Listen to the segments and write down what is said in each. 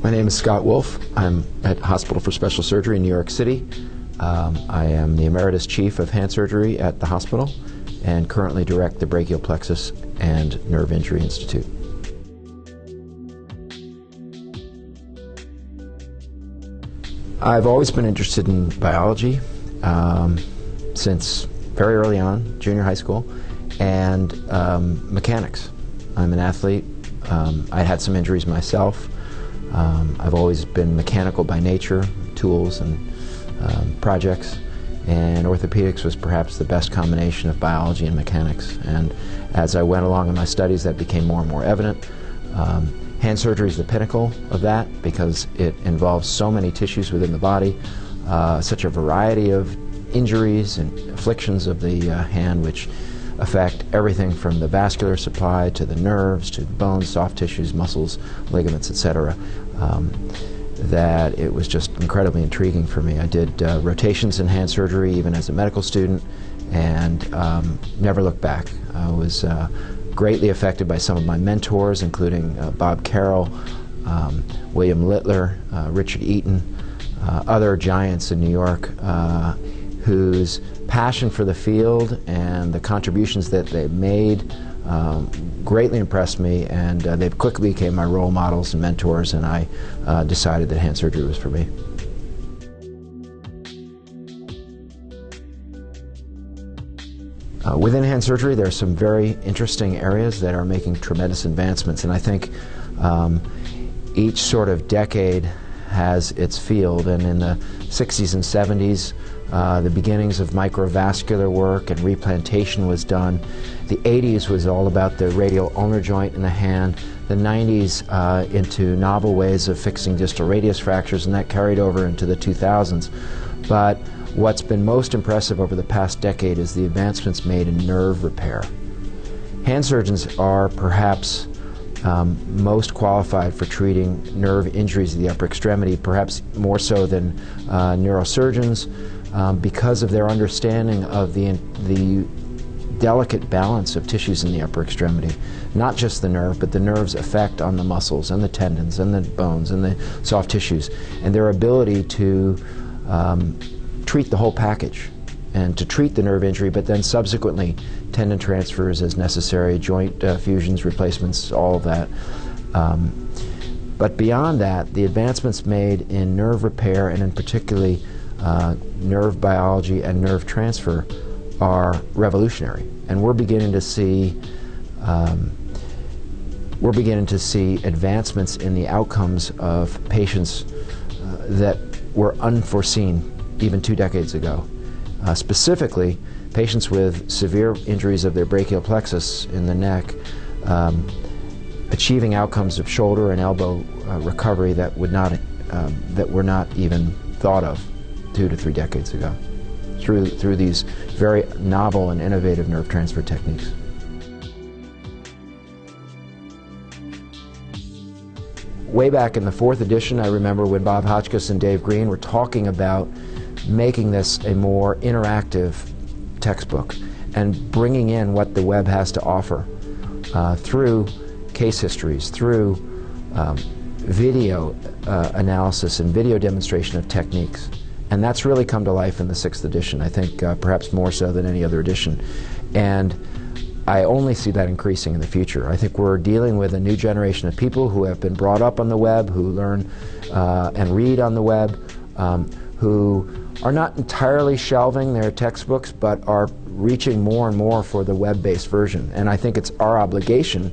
My name is Scott Wolfe. I'm at Hospital for Special Surgery in New York City. I am the Emeritus Chief of Hand Surgery at the hospital and currently direct the Brachial Plexus and Nerve Injury Institute. I've always been interested in biology since very early on, junior high school, and mechanics. I'm an athlete. I had some injuries myself. I've always been mechanical by nature, tools and projects, and orthopedics was perhaps the best combination of biology and mechanics. And as I went along in my studies, that became more and more evident. Hand surgery is the pinnacle of that because it involves so many tissues within the body, such a variety of injuries and afflictions of the hand, which affect everything from the vascular supply to the nerves to bones, soft tissues, muscles, ligaments, etc. That it was just incredibly intriguing for me. I did rotations in hand surgery even as a medical student and never looked back. I was greatly affected by some of my mentors, including Bob Carroll, William Littler, Richard Eaton, other giants in New York whose passion for the field and the contributions that they made greatly impressed me, and they quickly became my role models and mentors, and I decided that hand surgery was for me. Within hand surgery, there are some very interesting areas that are making tremendous advancements, and I think each sort of decade has its field. And in the 60s and 70s, the beginnings of microvascular work and replantation was done. The 80s was all about the radial ulnar joint in the hand. The 90s into novel ways of fixing distal radius fractures, and that carried over into the 2000s. But what's been most impressive over the past decade is the advancements made in nerve repair. Hand surgeons are perhaps most qualified for treating nerve injuries of the upper extremity, perhaps more so than neurosurgeons, because of their understanding of the delicate balance of tissues in the upper extremity. Not just the nerve, but the nerve's effect on the muscles and the tendons and the bones and the soft tissues, and their ability to treat the whole package and to treat the nerve injury, but then subsequently tendon transfers as necessary, joint fusions, replacements, all of that. But beyond that, the advancements made in nerve repair and in particularly nerve biology and nerve transfer are revolutionary, and we're beginning to see advancements in the outcomes of patients that were unforeseen even 2 decades ago. Specifically, patients with severe injuries of their brachial plexus in the neck achieving outcomes of shoulder and elbow recovery that were not even thought of 2 to 3 decades ago through these very novel and innovative nerve transfer techniques. Way back in the 4th edition, I remember when Bob Hotchkiss and Dave Green were talking about making this a more interactive textbook and bringing in what the web has to offer through case histories, through video analysis and video demonstration of techniques. And that's really come to life in the 6th edition, I think perhaps more so than any other edition. And I only see that increasing in the future. I think we're dealing with a new generation of people who have been brought up on the web, who learn and read on the web, who are not entirely shelving their textbooks, but are reaching more and more for the web-based version. And I think it's our obligation,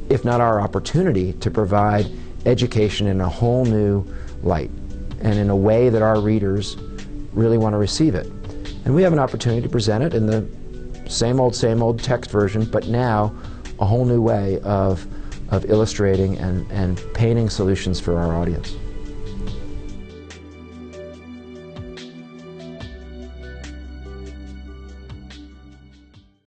if not our opportunity, to provide education in a whole new light and in a way that our readers really want to receive it. And we have an opportunity to present it in the same old text version, but now a whole new way of illustrating and painting solutions for our audience.